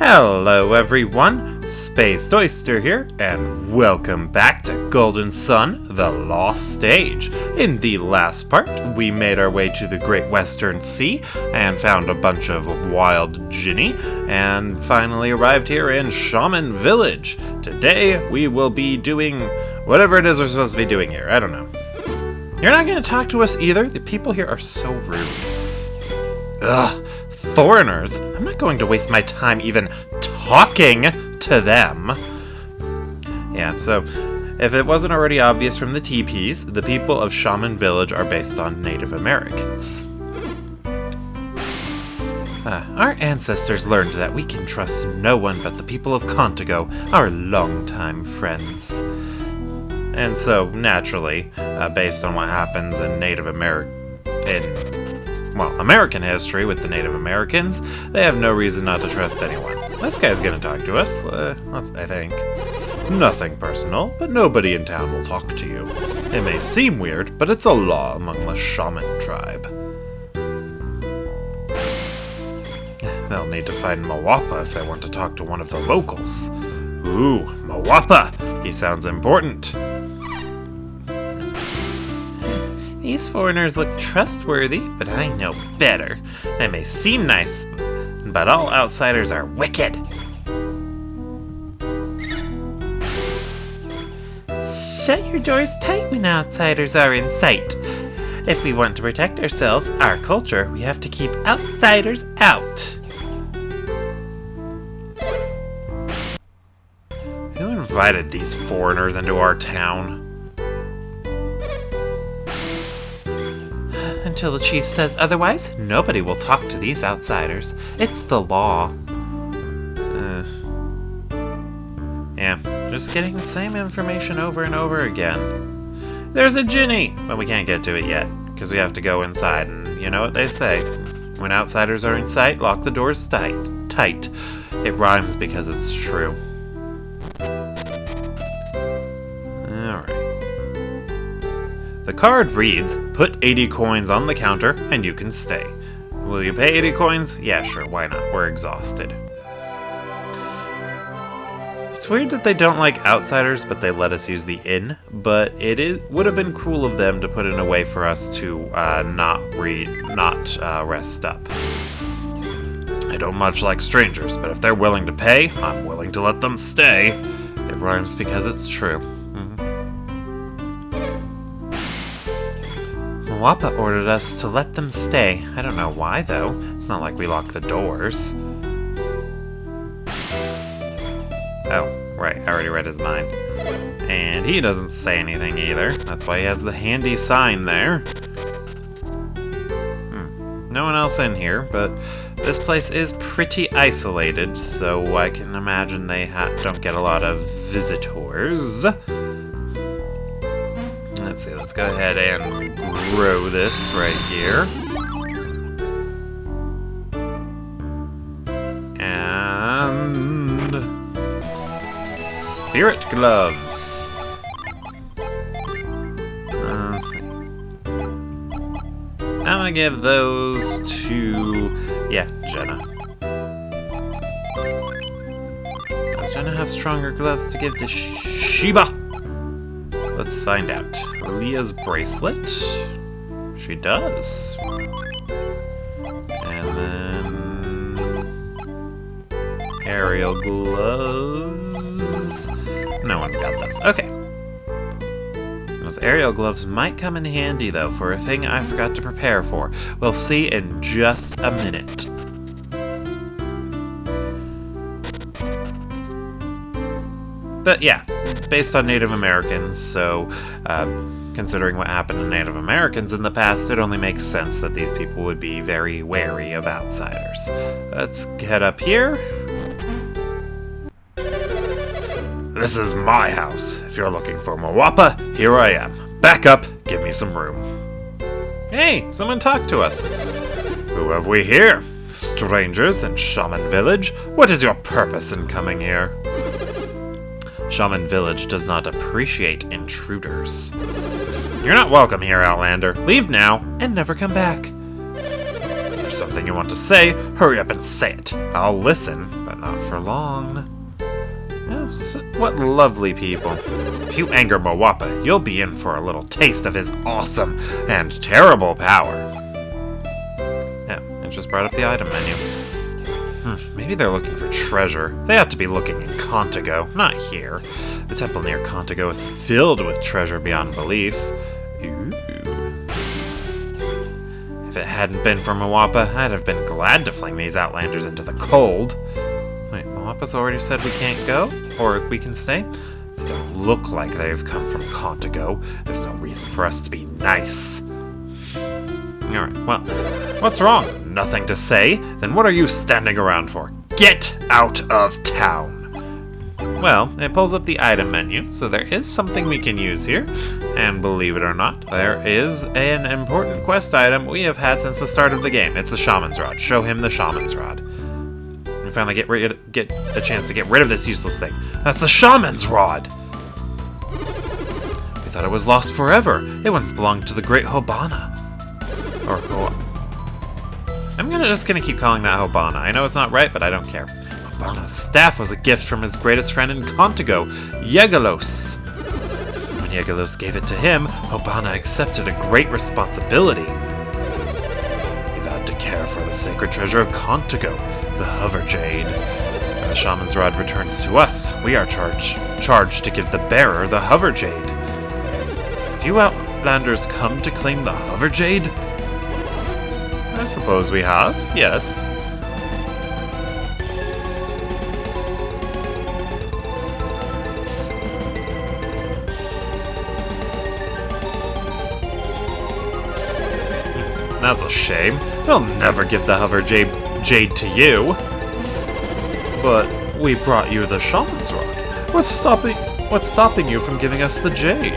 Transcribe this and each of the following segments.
Hello everyone, Spaced Oyster here, and welcome back to Golden Sun, The Lost Age. In the last part, we made our way to the Great Western Sea and found a bunch of wild ginny, and finally arrived here in Shaman Village. Today, we will be doing whatever it is we're supposed to be doing here. I don't know. You're not going to talk to us either? The people here are so rude. Ugh. Foreigners. I'm not going to waste my time even talking to them. Yeah, so if it wasn't already obvious from the teepees, the people of Shaman Village are based on Native Americans. Our ancestors learned that we can trust no one but the people of Contigo, our longtime friends. And so, naturally, based on what happens in American history with the Native Americans, they have no reason not to trust anyone. This guy's gonna talk to us, I think. Nothing personal, but nobody in town will talk to you. It may seem weird, but it's a law among the Shaman tribe. They'll need to find Mawapa if they want to talk to one of the locals. Ooh, Mawapa! He sounds important. These foreigners look trustworthy, but I know better. They may seem nice, but all outsiders are wicked. Shut your doors tight when outsiders are in sight. If we want to protect ourselves, our culture, we have to keep outsiders out. Who invited these foreigners into our town? Until the chief says otherwise, nobody will talk to these outsiders. It's the law. Yeah, just getting the same information over and over again. There's a ginny! But we can't get to it yet, because we have to go inside, and you know what they say. When outsiders are in sight, lock the doors tight. It rhymes because it's true. The card reads, put 80 coins on the counter and you can stay. Will you pay 80 coins? Yeah, sure, why not? We're exhausted. It's weird that they don't like outsiders, but they let us use the inn, but would have been cool of them to put in a way for us to not rest up. I don't much like strangers, but if they're willing to pay, I'm willing to let them stay. It rhymes because it's true. Mawapa ordered us to let them stay. I don't know why, though. It's not like we locked the doors. Oh, right. I already read his mind. And he doesn't say anything either. That's why he has the handy sign there. No one else in here, but this place is pretty isolated, so I can imagine they don't get a lot of visitors. Let's see, let's go ahead and grow this right here. And spirit gloves. Let's see. I'm gonna give those to, Jenna. Does Jenna have stronger gloves to give to Sheba? Let's find out. Leah's bracelet. She does. And then aerial gloves. No one got those. Okay. Those aerial gloves might come in handy, though, for a thing I forgot to prepare for. We'll see in just a minute. But yeah, based on Native Americans, so considering what happened to Native Americans in the past, it only makes sense that these people would be very wary of outsiders. Let's head up here. This is my house. If you're looking for Mawapa, here I am. Back up, give me some room. Hey, someone talk to us. Who have we here? Strangers in Shaman Village? What is your purpose in coming here? Shaman Village does not appreciate intruders. You're not welcome here, Outlander. Leave now and never come back. If there's something you want to say, hurry up and say it. I'll listen, but not for long. Oh, what lovely people. If you anger Mawapa, you'll be in for a little taste of his awesome and terrible power. Yeah, it just brought up the item menu. Maybe they're looking for treasure. They ought to be looking in Contigo, not here. The temple near Contigo is filled with treasure beyond belief. Ooh. If it hadn't been for Mawapa, I'd have been glad to fling these outlanders into the cold. Wait, Mawapa's already said we can't go? Or we can stay? They don't look like they've come from Contigo. There's no reason for us to be nice. Alright, well, what's wrong? Nothing to say? Then what are you standing around for? Get out of town! Well, it pulls up the item menu, so there is something we can use here. And believe it or not, there is an important quest item we have had since the start of the game. It's the Shaman's Rod. Show him the Shaman's Rod. We finally get a chance to get rid of this useless thing. That's the Shaman's Rod! We thought it was lost forever. It once belonged to the great Hobana. Or I'm just gonna keep calling that Hobana. I know it's not right, but I don't care. Hobana's staff was a gift from his greatest friend in Contigo, Yegalos. When Yegalos gave it to him, Hobana accepted a great responsibility. He vowed to care for the sacred treasure of Contigo, the Hover Jade. When the Shaman's Rod returns to us, we are charged to give the bearer the Hover Jade. Have you outlanders come to claim the Hover Jade? I suppose we have, yes. That's a shame. They'll never give the Hover Jade to you. But we brought you the Shaman's Rod. What's stopping you from giving us the Jade?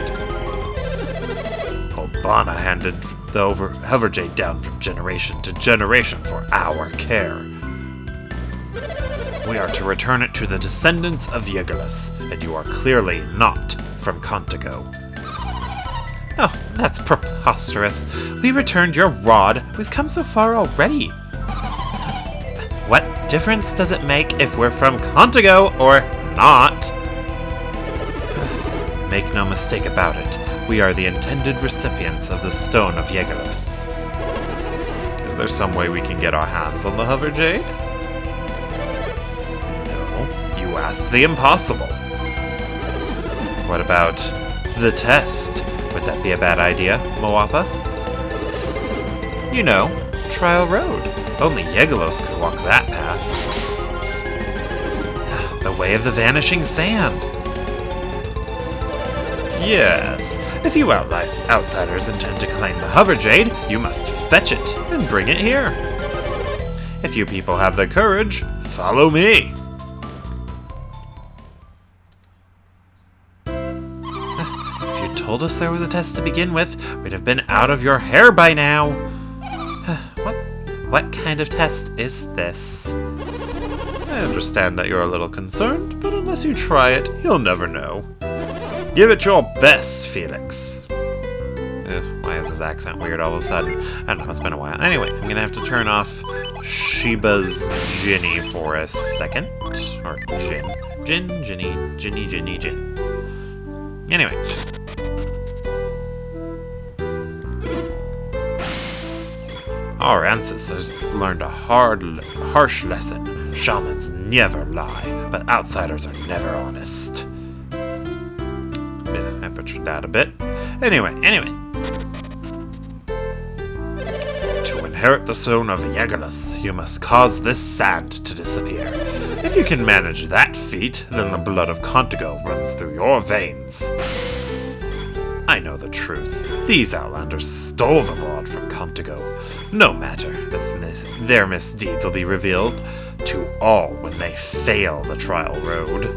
Hobana handed the Hover Jade down from generation to generation for our care. We are to return it to the descendants of Yegalos, and you are clearly not from Contigo. Oh, that's preposterous. We returned your rod. We've come so far already. What difference does it make if we're from Contigo or not? Make no mistake about it. We are the intended recipients of the Stone of Yegalos. Is there some way we can get our hands on the Hover Jade? No, you asked the impossible. What about the test? Would that be a bad idea, Mawapa? You know, Trial Road. Only Yegalos could walk that path. The Way of the Vanishing Sand. Yes, if you outsiders intend to claim the Hover Jade, you must fetch it and bring it here. If you people have the courage, follow me. Told us there was a test to begin with, we'd have been out of your hair by now. What kind of test is this? I understand that you're a little concerned, but unless you try it, you'll never know. Give it your best, Felix. Why is his accent weird all of a sudden? I don't know, it's been a while. Anyway, I'm gonna have to turn off Sheba's Ginny for a second. Or Jin. Ginny. Anyway. Our ancestors learned a harsh lesson. Shamans never lie, but outsiders are never honest. Yeah, I butchered that a bit. Anyway. To inherit the Stone of Yegalos, you must cause this sand to disappear. If you can manage that feat, then the blood of Contigo runs through your veins. I know the truth. These outlanders stole the rod from Contigo. No matter, their misdeeds will be revealed to all when they fail the Trial Road.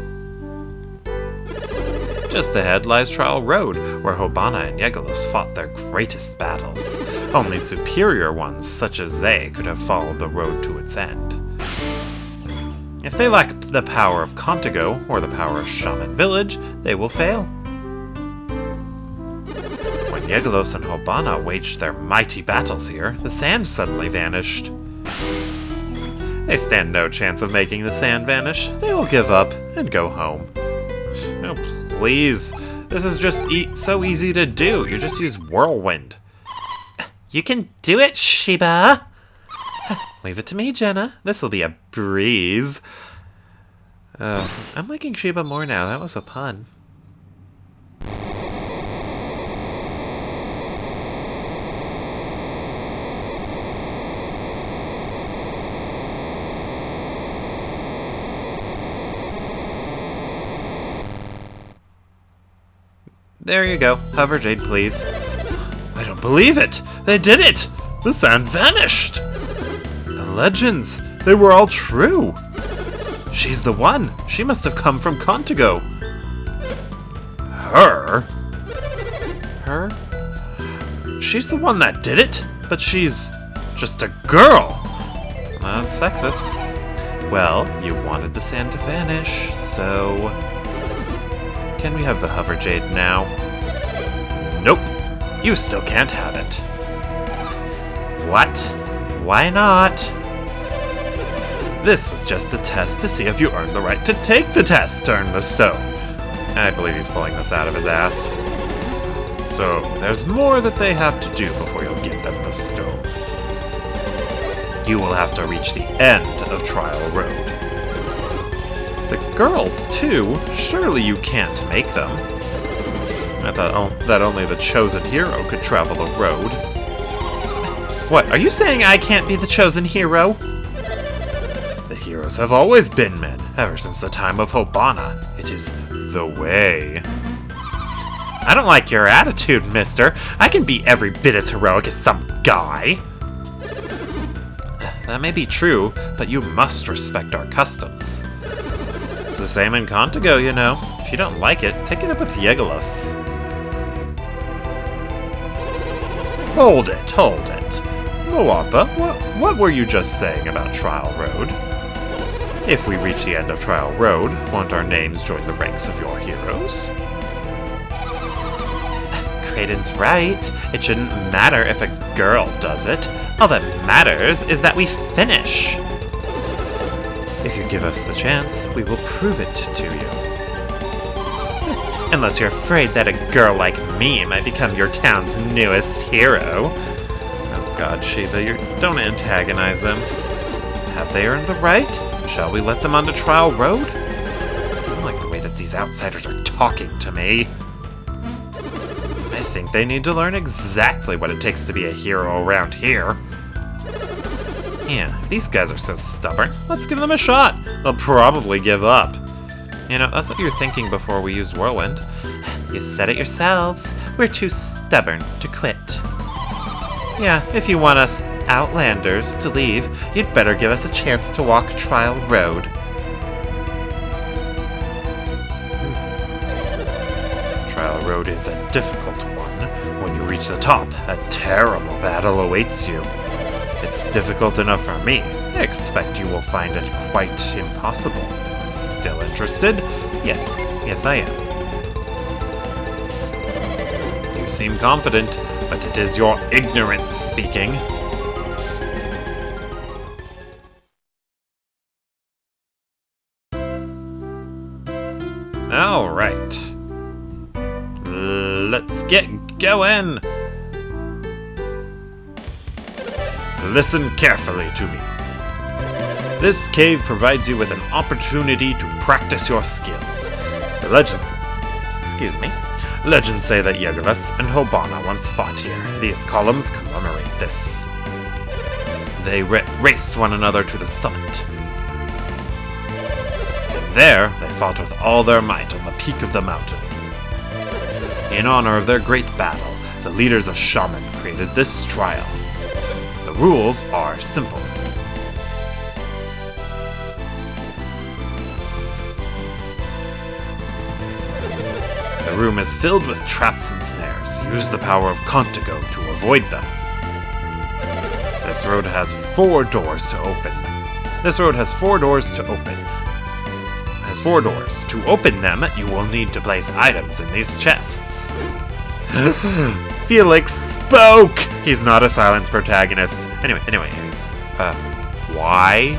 Just ahead lies Trial Road, where Hobana and Yegalos fought their greatest battles. Only superior ones such as they could have followed the road to its end. If they lack the power of Contigo or the power of Shaman Village, they will fail. When Yegalos and Hobana waged their mighty battles here, the sand suddenly vanished. They stand no chance of making the sand vanish. They will give up and go home. Oh, please. This is just so easy to do. You just use whirlwind. You can do it, Sheba. Leave it to me, Jenna. This'll be a breeze. I'm liking Sheba more now. That was a pun. There you go. Hover Jade, please. I don't believe it! They did it! The sand vanished! The legends, they were all true! She's the one! She must have come from Contigo! Her? Her? She's the one that did it, but she's just a girl! That's sexist. Well, you wanted the sand to vanish, so... Can we have the Hover Jade now? Nope. You still can't have it. What? Why not? This was just a test to see if you earned the right to take the test, Turn the Stone. I believe he's pulling this out of his ass. So, there's more that they have to do before you'll give them the stone. You will have to reach the end of Trial Road. The girls, too? Surely you can't make them. I thought that only the chosen hero could travel the road. What, are you saying I can't be the chosen hero? The heroes have always been men, ever since the time of Hobana. It is the way. I don't like your attitude, mister. I can be every bit as heroic as some guy. That may be true, but you must respect our customs. It's the same in Contigo, you know. If you don't like it, take it up with Yegolos. Hold it. Moapa, what were you just saying about Trial Road? If we reach the end of Trial Road, won't our names join the ranks of your heroes? Kraden's right. It shouldn't matter if a girl does it. All that matters is that we finish. If you give us the chance, we will prove it to you. Unless you're afraid that a girl like me might become your town's newest hero. Oh god, Sheba, don't antagonize them. Have they earned the right? Shall we let them onto Trial Road? I don't like the way that these outsiders are talking to me. I think they need to learn exactly what it takes to be a hero around here. Yeah, these guys are so stubborn. Let's give them a shot. They'll probably give up. You know, that's what you were thinking before we used Whirlwind. You said it yourselves. We're too stubborn to quit. Yeah, if you want us Outlanders to leave, you'd better give us a chance to walk Trial Road. Trial Road is a difficult one. When you reach the top, a terrible battle awaits you. It's difficult enough for me. I expect you will find it quite impossible. Still interested? Yes, I am. You seem confident, but it is your ignorance speaking. Alright. Let's get going! Listen carefully to me. This cave provides you with an opportunity to practice your skills. Legends say that Yegolos and Hobana once fought here. These columns commemorate this. They raced one another to the summit. And there, they fought with all their might on the peak of the mountain. In honor of their great battle, the leaders of Shaman created this trial. The rules are simple. The room is filled with traps and snares. Use the power of Contigo to avoid them. This road has 4 doors to open. To open them, you will need to place items in these chests. Felix spoke! He's not a silence protagonist. Anyway. Why?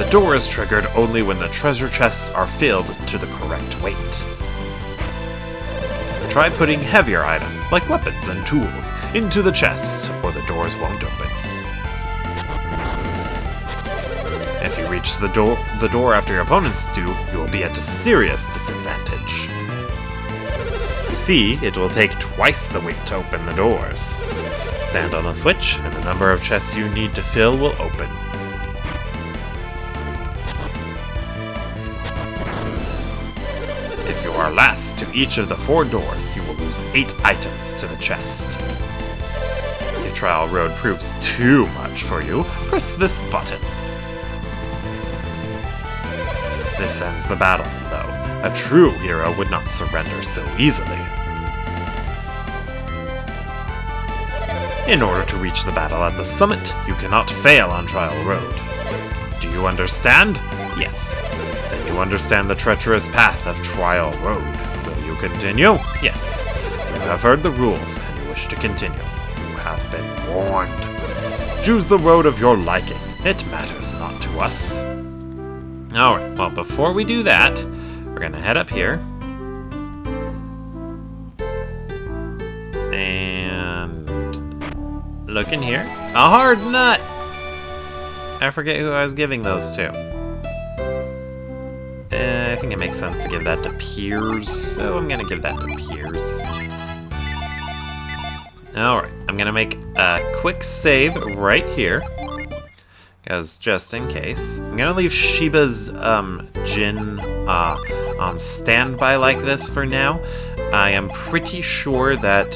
The door is triggered only when the treasure chests are filled to the correct weight. Try putting heavier items, like weapons and tools, into the chests, or the doors won't open. If you reach the door after your opponents do, you will be at a serious disadvantage. You see, it will take twice the weight to open the doors. Stand on a switch, and the number of chests you need to fill will open. If you are last to each of the 4 doors, you will lose 8 items to the chest. If Trial Road proves too much for you, press this button. This ends the battle, though. A true hero would not surrender so easily. In order to reach the battle at the summit, you cannot fail on Trial Road. Do you understand? Yes. Then you understand the treacherous path of Trial Road. Will you continue? Yes. You have heard the rules, and you wish to continue. You have been warned. Choose the road of your liking. It matters not to us. Alright, well, before we do that, we're gonna head up here. And look in here. A hard nut! I forget who I was giving those to. I think it makes sense to give that to Piers, so I'm gonna give that to Piers. Alright, I'm gonna make a quick save right here. Because just in case. I'm gonna leave Sheba's Jin on standby like this for now. I am pretty sure that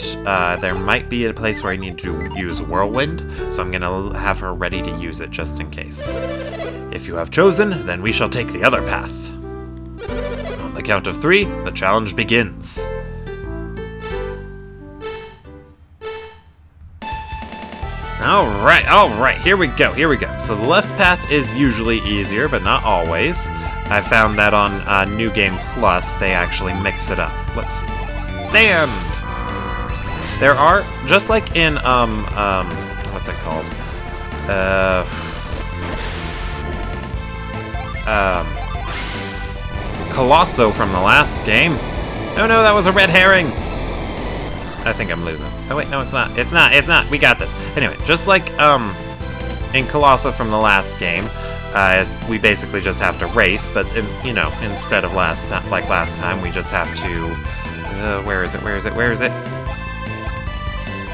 there might be a place where I need to use Whirlwind, so I'm gonna have her ready to use it just in case. If you have chosen, then we shall take the other path. On the count of 3, the challenge begins. Alright, here we go. So the left path is usually easier, but not always. I found that on New Game Plus, they actually mix it up. Let's see. Sand! There are, just like in, what's it called? Colosso from the last game. Oh no, that was a red herring! I think I'm losing. Oh wait, no it's not. It's not. We got this. Anyway, just like in Colosso from the last game, we basically just have to race, but instead of last time, we just have to where is it?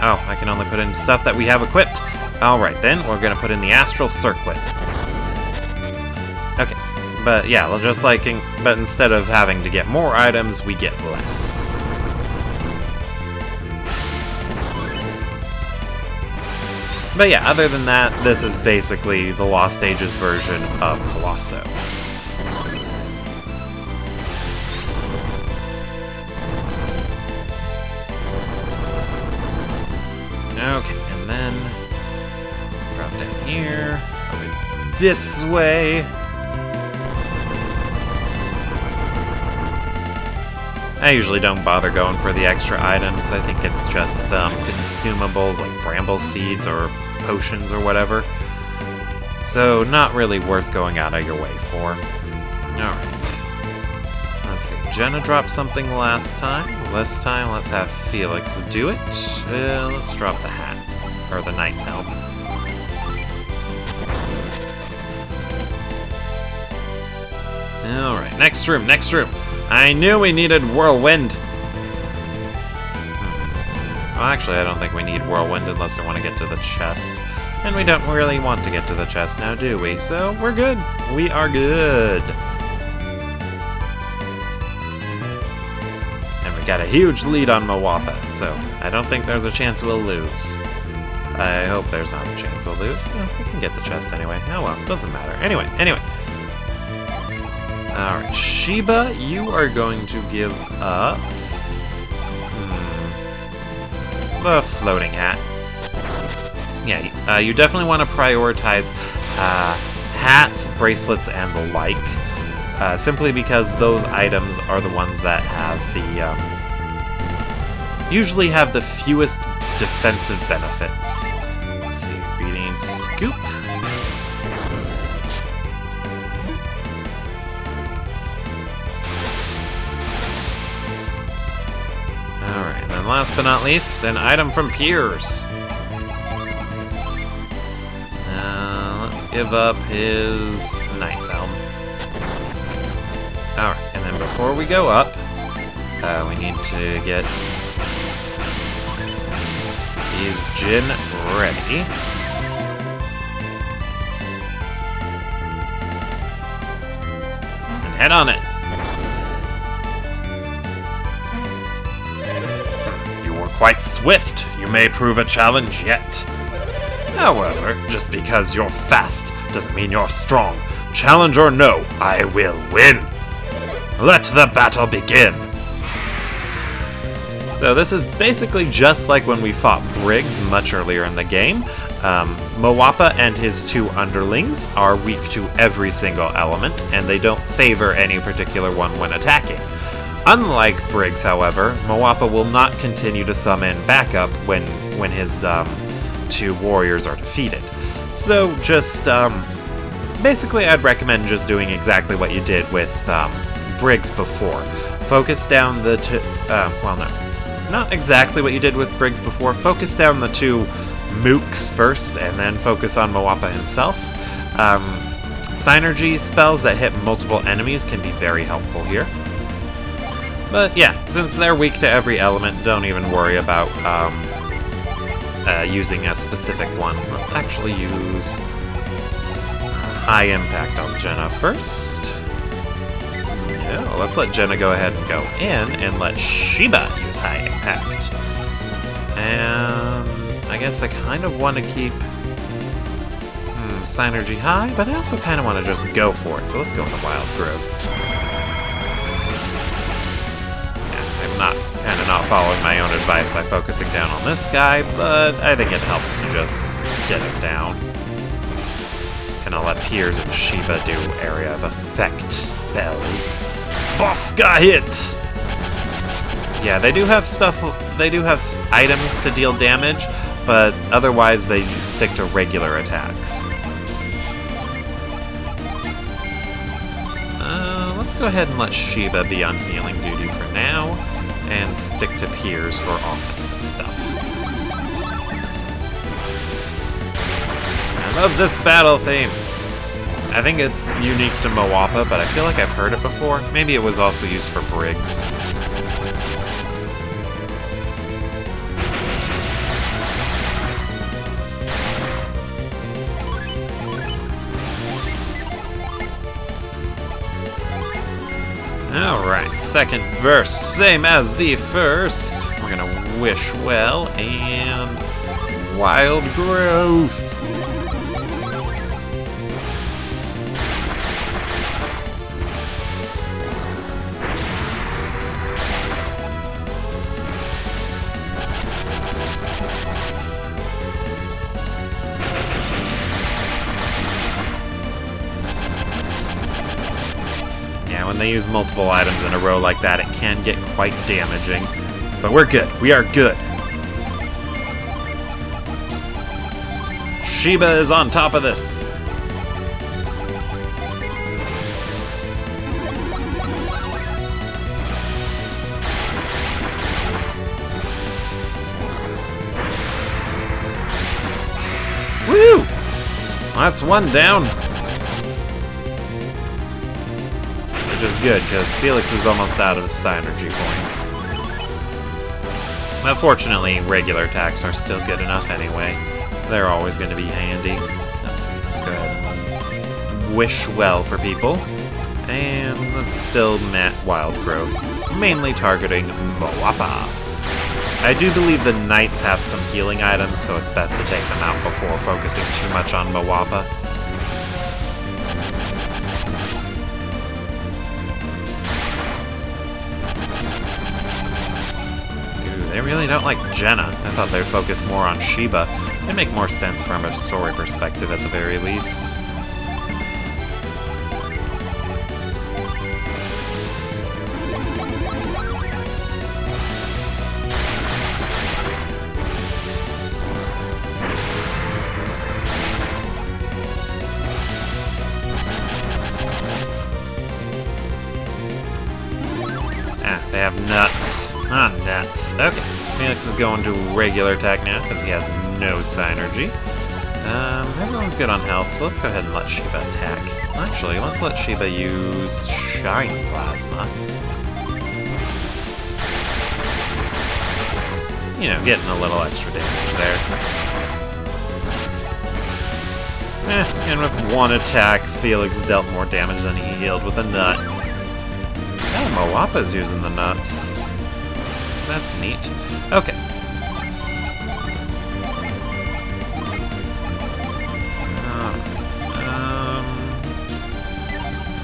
Oh, I can only put in stuff that we have equipped. Alright then, we're gonna put in the Astral Circlet. Okay. But yeah, just like but instead of having to get more items, we get less. But yeah, other than that, this is basically the Lost Ages version of Colosso. Okay, and then drop down here, over this way. I usually don't bother going for the extra items. I think it's just consumables like bramble seeds or potions or whatever. So not really worth going out of your way for. Alright. Let's see. Jenna dropped something last time. This time let's have Felix do it. Let's drop the hat. Or the knight's helm. Alright, next room. I knew we needed Whirlwind. Well, actually, I don't think we need Whirlwind unless we want to get to the chest. And we don't really want to get to the chest now, do we? So, we're good. We are good. And we got a huge lead on Mawapa, so I don't think there's a chance we'll lose. I hope there's not a chance we'll lose. We can get the chest anyway. Oh well, doesn't matter. Anyway. Alright, Sheba, you are going to give up the floating hat. Yeah, you definitely want to prioritize hats, bracelets, and the like. Simply because those items are the ones that have the usually have the fewest defensive benefits. Let's see, beating Scoop. last but not least, an item from Piers. Let's give up his Knight's Helm. Alright, and then before we go up, we need to get these Jin ready. And head on it. You were quite swift. You may prove a challenge yet. However, just because you're fast doesn't mean you're strong. Challenge or no, I will win. Let the battle begin. So this is basically just like when we fought Briggs much earlier in the game. Moapa and his two underlings are weak to every single element, and they don't favor any particular one when attacking. Unlike Briggs, however, Moapa will not continue to summon backup when his two warriors are defeated. So just, basically I'd recommend just doing exactly what you did with Briggs before. Focus down the not exactly what you did with Briggs before. Focus down the two mooks first, and then focus on Moapa himself. Synergy spells that hit multiple enemies can be very helpful here. But yeah, since they're weak to every element, don't even worry about using a specific one. Let's actually use High Impact on Jenna first. Yeah, let's let Jenna go ahead and go in, and let Sheba use High Impact. And I guess I kind of want to keep Synergy high, but I also kind of want to just go for it, so let's go with the Wild Growth. Yeah, I'm kind of not following my own advice by focusing down on this guy, but I think it helps to just get him down. And I'll let Piers and Sheba do Area of Effect spells. Boss got hit! Yeah, they do have items to deal damage, but otherwise they stick to regular attacks. Let's go ahead and let Sheba be on healing duty for now, and stick to Piers for offensive stuff. I love this battle theme! I think it's unique to Moapa, but I feel like I've heard it before. Maybe it was also used for Briggs. Alright, second verse, same as the first. We're gonna Wish Well and Wild Growth. When they use multiple items in a row like that, it can get quite damaging. But we're good. We are good. Sheba is on top of this. Woo! That's one down. Which is good, because Felix is almost out of his synergy points. But fortunately, regular attacks are still good enough anyway. They're always going to be handy. Let's go ahead and Wish Well for people. And let's still net Wild Growth, mainly targeting Moapa. I do believe the Knights have some healing items, so it's best to take them out before focusing too much on Moapa. They really don't like Jenna. I thought they'd focus more on Sheba. It'd make more sense from a story perspective at the very least. They have nuts. Ah, nuts. Okay. Felix is going to regular attack now because he has no synergy. Everyone's good on health, so let's go ahead and let Sheba attack. Actually, let's let Sheba use Shine Plasma. You know, getting a little extra damage there. And with one attack, Felix dealt more damage than he healed with a nut. Oh, Moapa's using the nuts. That's neat. Okay.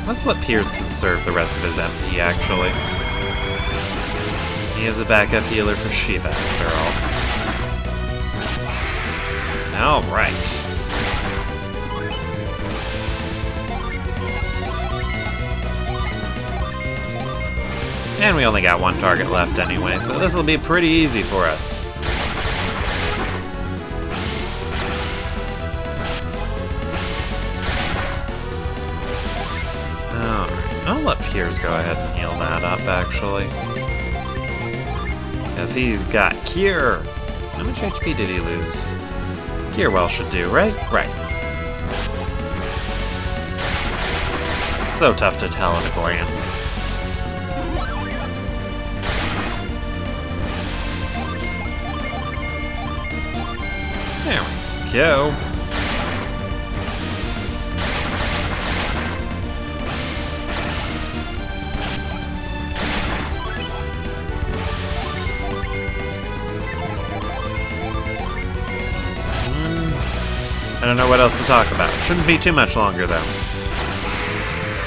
Let's let Piers conserve the rest of his MP, actually. He is a backup healer for Sheba, after all. Alright. And we only got one target left anyway, so this will be pretty easy for us. I'll let Piers go ahead and heal that up, actually. Because he's got Cure. How much HP did he lose? Cure well should do, right? Right. So tough to tell at a glance. There we go. I don't know what else to talk about. Shouldn't be too much longer, though.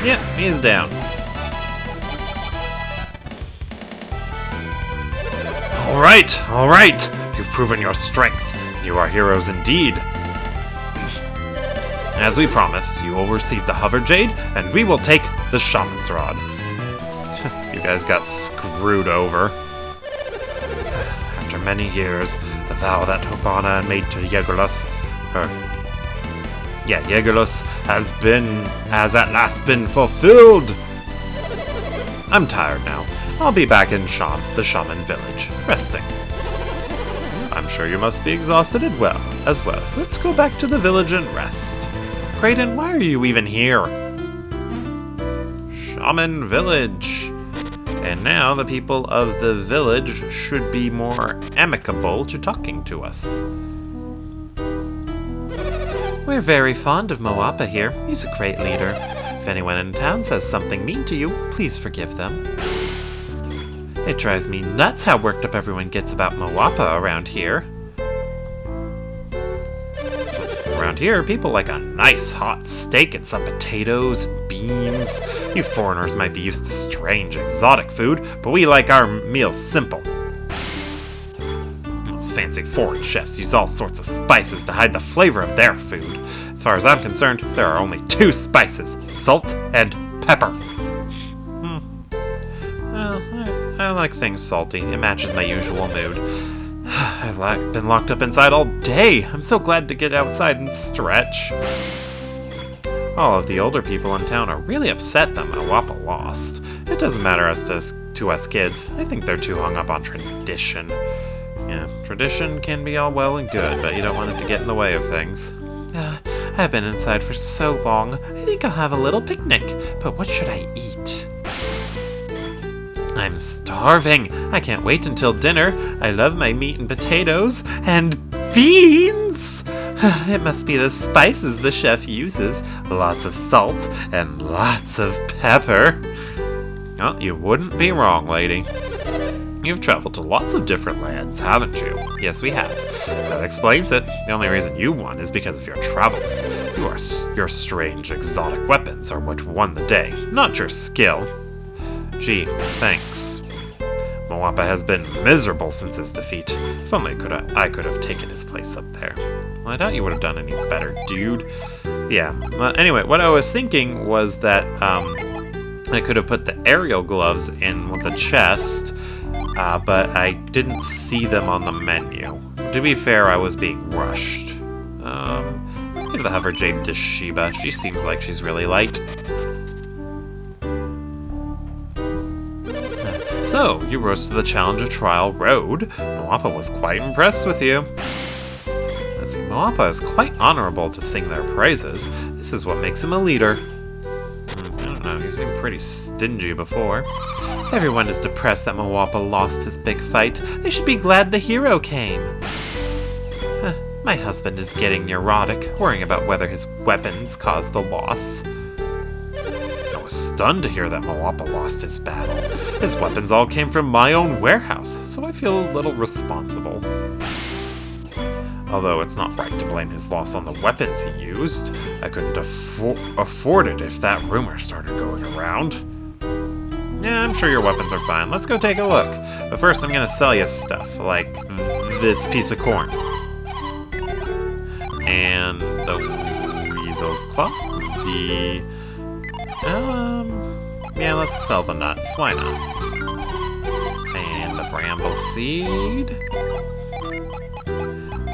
Yep, he's down. All right. You've proven your strength. You are heroes indeed. As we promised, you will receive the Hover Jade, and we will take the Shaman's Rod. You guys got screwed over. After many years, the vow that Hobana made to Yegulos, Yegulos has at last been fulfilled. I'm tired now. I'll be back in the Shaman Village, resting. I'm sure you must be exhausted as well. Let's go back to the village and rest. Kraden, why are you even here? Shaman Village. And now the people of the village should be more amicable to talking to us. We're very fond of Moapa here. He's a great leader. If anyone in town says something mean to you, please forgive them. It drives me nuts how worked up everyone gets about Moapa around here. Around here, people like a nice hot steak and some potatoes, beans. You foreigners might be used to strange, exotic food, but we like our meals simple. Those fancy foreign chefs use all sorts of spices to hide the flavor of their food. As far as I'm concerned, there are only two spices, salt and pepper. Well, I like things salty. It matches my usual mood. I've been locked up inside all day. I'm so glad to get outside and stretch. All of the older people in town are really upset that Moapa lost. It doesn't matter to us kids. I think they're too hung up on tradition. Yeah, tradition can be all well and good, but you don't want it to get in the way of things. I've been inside for so long. I think I'll have a little picnic. But what should I eat? I'm starving. I can't wait until dinner. I love my meat and potatoes and beans. It must be the spices the chef uses. Lots of salt and lots of pepper. Well, you wouldn't be wrong, lady. You've traveled to lots of different lands, haven't you? Yes, we have. That explains it. The only reason you won is because of your travels. Your strange, exotic weapons are what won the day, not your skill. Gee, thanks. Moapa has been miserable since his defeat. If only I could have taken his place up there. Well, I doubt you would have done any better, dude. Yeah, well, anyway, what I was thinking was that I could have put the aerial gloves in the chest, but I didn't see them on the menu. To be fair, I was being rushed. Let's give the Hover Jade to Sheba. She seems like she's really light. So So, you rose to the challenge of Trial Road. Moapa was quite impressed with you. Let's see, Moapa is quite honorable to sing their praises. This is what makes him a leader. I don't know, he seemed pretty stingy before. Everyone is depressed that Moapa lost his big fight. They should be glad the hero came. My husband is getting neurotic, worrying about whether his weapons caused the loss. I was stunned to hear that Moapa lost his battle. His weapons all came from my own warehouse, so I feel a little responsible. Although it's not right to blame his loss on the weapons he used. I couldn't afford it if that rumor started going around. Yeah, I'm sure your weapons are fine. Let's go take a look. But first I'm gonna sell you stuff, like this piece of corn. And the weasel's claw. Yeah, let's sell the nuts. Why not? And the bramble seed.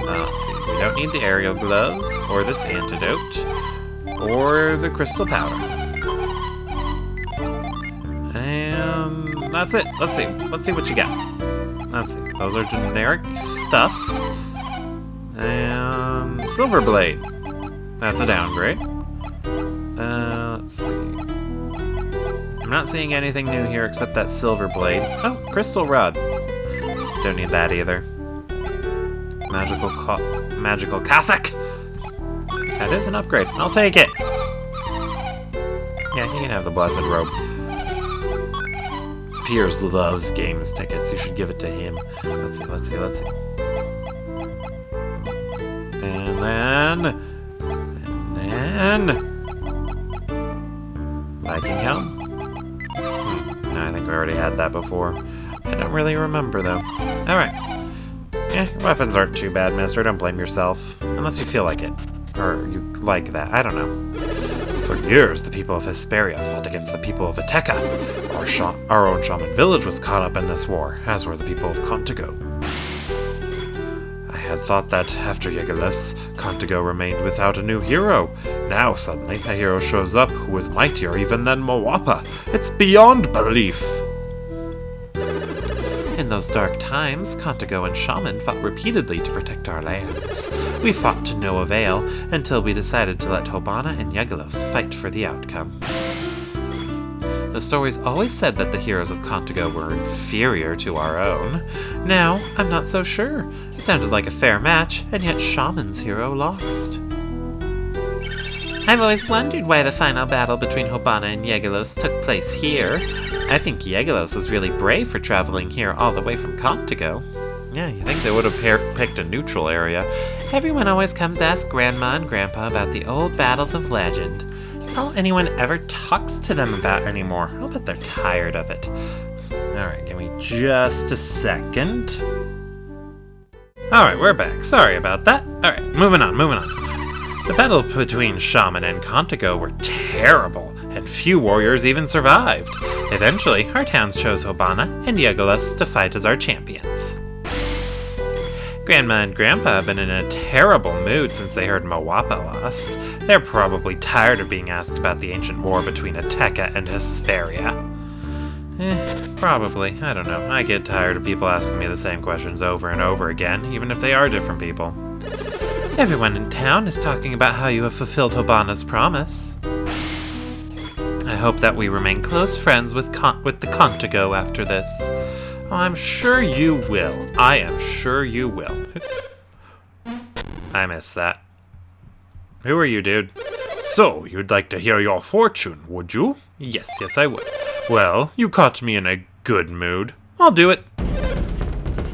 Let's see. We don't need the aerial gloves, or this antidote, or the crystal powder. And that's it. Let's see. Let's see what you got. Let's see. Those are generic stuffs. And silver blade. That's a downgrade. Let's see. I'm not seeing anything new here except that silver blade. Oh, crystal rod. Don't need that either. Magical cassock. That is an upgrade. I'll take it. Yeah, you can have the blessed robe. Piers loves games tickets. You should give it to him. Let's see. And then Liking helm? I think we already had that before. I don't really remember though. Alright. Weapons aren't too bad, mister. Don't blame yourself. Unless you feel like it. Or you like that. I don't know. For years, the people of Hesperia fought against the people of Ateca. Our own Shaman Village was caught up in this war, as were the people of Contigo. I had thought that after Yegalis, Contigo remained without a new hero. Now, suddenly, a hero shows up who is mightier even than Moapa. It's beyond belief! In those dark times, Contigo and Shaman fought repeatedly to protect our lands. We fought to no avail, until we decided to let Hobana and Yegalos fight for the outcome. The stories always said that the heroes of Contigo were inferior to our own. Now, I'm not so sure. It sounded like a fair match, and yet Shaman's hero lost. I've always wondered why the final battle between Hobana and Yegalos took place here. I think Yegalos was really brave for traveling here all the way from Contigo. Yeah, you think they would have picked a neutral area. Everyone always comes to ask Grandma and Grandpa about the old battles of legend. It's all anyone ever talks to them about anymore. I'll bet they're tired of it. Alright, give me just a second. Alright, we're back. Sorry about that. Alright, moving on. The battle between Shaman and Contigo were terrible, and few warriors even survived. Eventually, our towns chose Hobana and Yegalos to fight as our champions. Grandma and Grandpa have been in a terrible mood since they heard Moapa lost. They're probably tired of being asked about the ancient war between Ateca and Hesperia. Probably. I don't know. I get tired of people asking me the same questions over and over again, even if they are different people. Everyone in town is talking about how you have fulfilled Hobana's promise. I hope that we remain close friends with the Contigo after this. Oh, I'm sure you will. I am sure you will. I missed that. Who are you, dude? So, you'd like to hear your fortune, would you? Yes, I would. Well, you caught me in a good mood. I'll do it.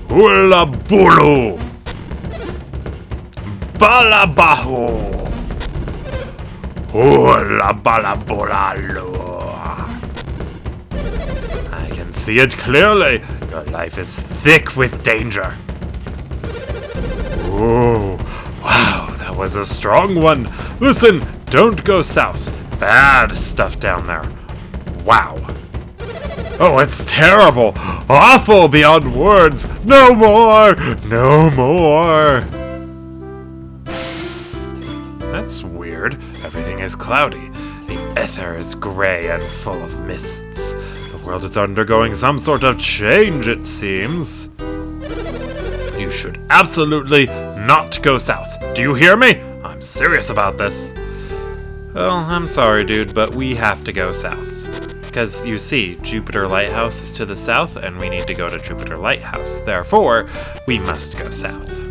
Hula bulu! Balabahu! Hula balabulalu! I can see it clearly. Your life is thick with danger. Oh, wow, that was a strong one. Listen, don't go south. Bad stuff down there. Wow. Oh, it's terrible. Awful beyond words. No more. No more. That's weird. Everything is cloudy. The ether is gray and full of mists. The world is undergoing some sort of change, it seems. You should absolutely not go south. Do you hear me? I'm serious about this. Well, I'm sorry, dude, but we have to go south. Because, you see, Jupiter Lighthouse is to the south, and we need to go to Jupiter Lighthouse. Therefore, we must go south.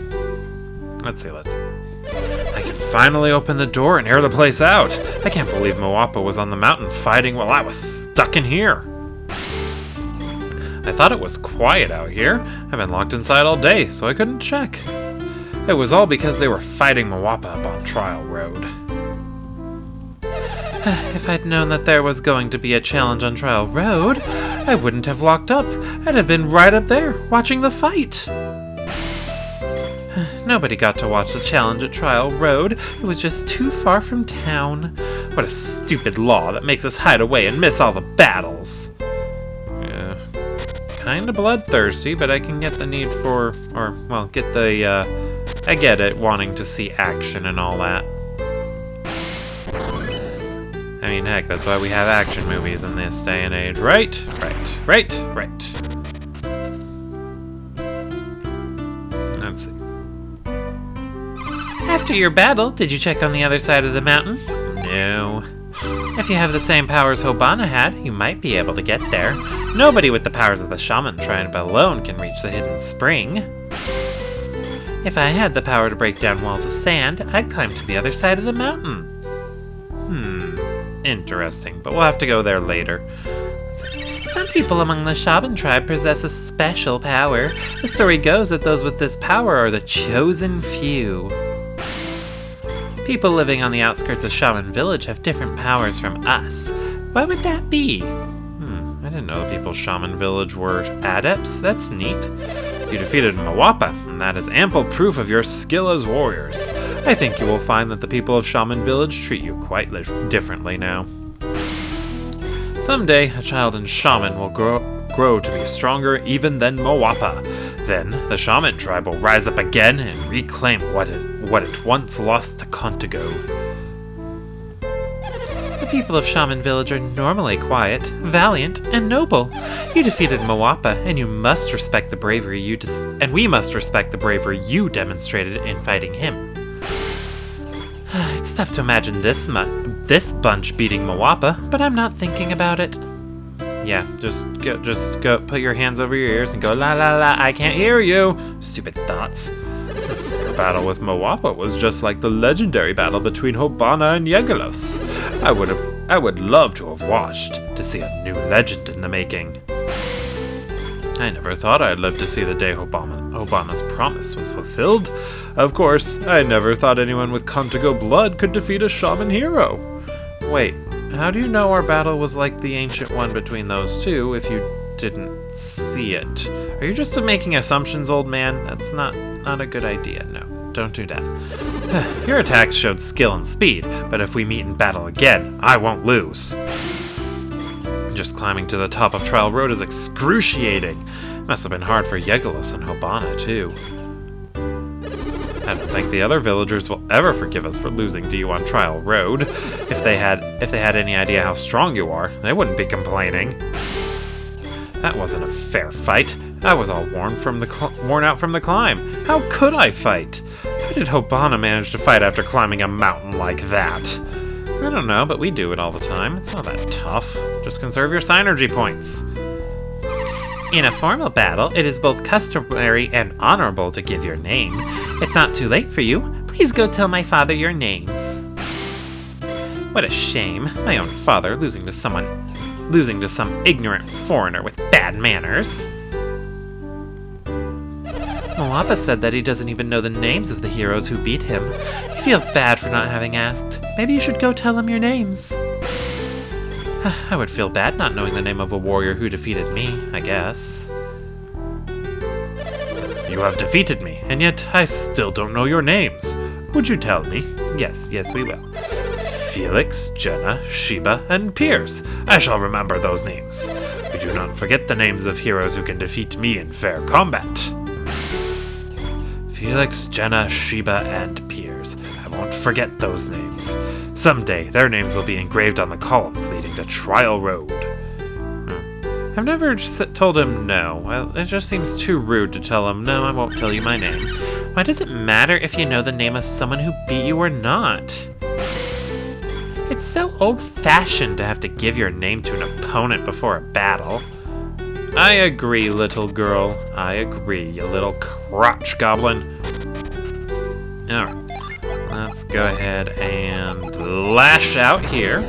Let's see. I can finally open the door and air the place out. I can't believe Moapa was on the mountain fighting while I was stuck in here. I thought it was quiet out here. I've been locked inside all day, so I couldn't check. It was all because they were fighting Moapa up on Trial Road. If I'd known that there was going to be a challenge on Trial Road, I wouldn't have locked up. I'd have been right up there, watching the fight. Nobody got to watch the challenge at Trial Road. It was just too far from town. What a stupid law that makes us hide away and miss all the battles. Yeah, kinda bloodthirsty, but I can get the need for, I get it, wanting to see action and all that. I mean, heck, that's why we have action movies in this day and age, right? Right. Let's see. After your battle, did you check on the other side of the mountain? No. If you have the same powers Hobana had, you might be able to get there. Nobody with the powers of the Shaman tribe alone can reach the hidden spring. If I had the power to break down walls of sand, I'd climb to the other side of the mountain. Interesting, but we'll have to go there later. Some people among the Shaman tribe possess a special power. The story goes that those with this power are the chosen few. People living on the outskirts of Shaman Village have different powers from us. Why would that be? I didn't know the people of Shaman Village were adepts. That's neat. You defeated Moapa, and that is ample proof of your skill as warriors. I think you will find that the people of Shaman Village treat you quite differently now. Someday, a child in Shaman will grow to be stronger even than Moapa. Then, the Shaman tribe will rise up again and reclaim what it once lost to Contigo. The people of Shaman Village are normally quiet, valiant, and noble. You defeated Moapa, and we must respect the bravery you demonstrated in fighting him. It's tough to imagine this bunch beating Moapa, but I'm not thinking about it. Yeah, just go put your hands over your ears and go la la la, I can't hear you. Stupid thoughts. The battle with Moapa was just like the legendary battle between Hobana and Yegalos. I would love to have watched to see a new legend in the making. I never thought I'd live to see the day Hobana's promise was fulfilled. Of course, I never thought anyone with Contigo blood could defeat a shaman hero. Wait, how do you know our battle was like the ancient one between those two if you didn't see it? Are you just making assumptions, old man? That's not a good idea, no. Don't do that. Your attacks showed skill and speed, but if we meet in battle again, I won't lose. Just climbing to the top of Trial Road is excruciating. Must have been hard for Yegalos and Hobana, too. I don't think the other villagers will ever forgive us for losing to you on Trial Road. If they had any idea how strong you are, they wouldn't be complaining. That wasn't a fair fight. I was all worn out from the climb. How could I fight? How did Hobana manage to fight after climbing a mountain like that? I don't know, but we do it all the time. It's not that tough. Just conserve your synergy points. In a formal battle, it is both customary and honorable to give your name. It's not too late for you. Please go tell my father your names. What a shame. My own father losing to some ignorant foreigner with bad manners. Moapa said that he doesn't even know the names of the heroes who beat him. He feels bad for not having asked. Maybe you should go tell him your names. I would feel bad not knowing the name of a warrior who defeated me, I guess. You have defeated me, and yet I still don't know your names. Would you tell me? Yes, we will. Felix, Jenna, Sheba, and Pierce. I shall remember those names. We do not forget the names of heroes who can defeat me in fair combat. Felix, Jenna, Sheba, and Pierce. I won't forget those names. Someday, their names will be engraved on the columns leading to Trial Road. I I've never told him no. Well, it just seems too rude to tell him, no, I won't tell you my name. Why does it matter if you know the name of someone who beat you or not? It's so old-fashioned to have to give your name to an opponent before a battle. I agree, little girl. I agree, you little crotch goblin. Alright, let's go ahead and lash out here.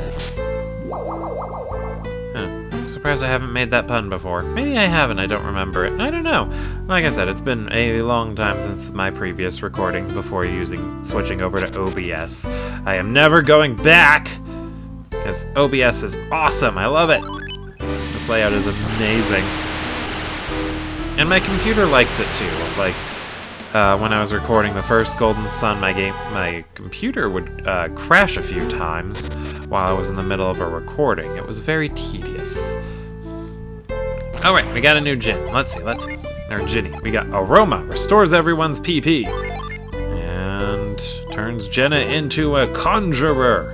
I'm surprised I haven't made that pun before. Maybe I haven't, I don't remember it. I don't know. Like I said, it's been a long time since my previous recordings before switching over to OBS. I am never going back, because OBS is awesome. I love it. This layout is amazing. And my computer likes it too. Like, when I was recording the first Golden Sun, my computer would crash a few times while I was in the middle of a recording. It was very tedious. Alright, we got a new Djinn. Let's see. Or Ginny. We got Aroma, restores everyone's PP. And turns Jenna into a conjurer.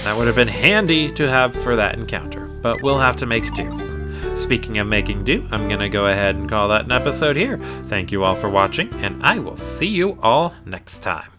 That would have been handy to have for that encounter, but we'll have to make do. Speaking of making do, I'm going to go ahead and call that an episode here. Thank you all for watching, and I will see you all next time.